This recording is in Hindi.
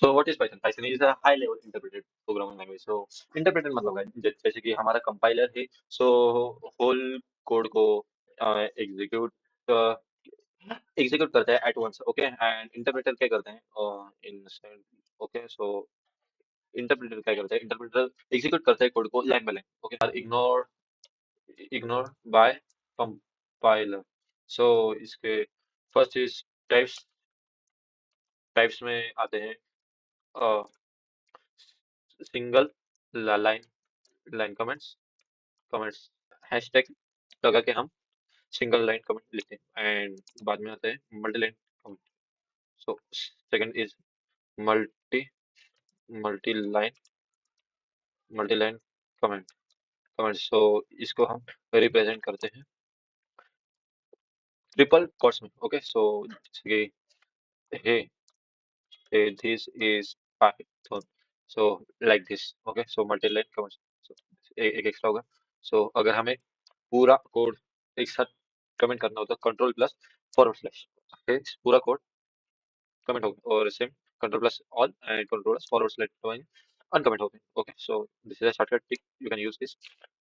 So what is Python? Python is a high level interpreted programming language. So interpreted मतलब है जैसे कि हमारा कंपाइलर है, so होल कोड को एग्जीक्यूट एग्जीक्यूट करता है at once, okay, and interpreter क्या करते हैं इन, ओके, सो इंटरप्रेटर क्या करता है, इंटरप्रेटर एग्जीक्यूट करता है कोड को line by line, okay, ignore ignore by compiler. So इसके फर्स्ट इज टाइप्स। टाइप्स में आते हैं single line line comments, comments hashtag लगा के हम सिंगल लाइन कमेंट लिखते हैं, एंड बाद में आते हैं multi line comment. So second is multi multi line comment comment. So इसको हम रिप्रेजेंट करते हैं ट्रिपल कोट्स में, ओके, सो जैसे कि hey this is Python, so like this, okay, so multi line comment, so एक एक्स्ट्रा होगा। सो अगर हमें पूरा कोड एक साथ कमेंट करना होता है control plus forward slash, okay, पूरा कोड कमेंट होगा, और same control plus all and control plus forward slash uncomment होगा, okay, so this is a shortcut trick, you can use this.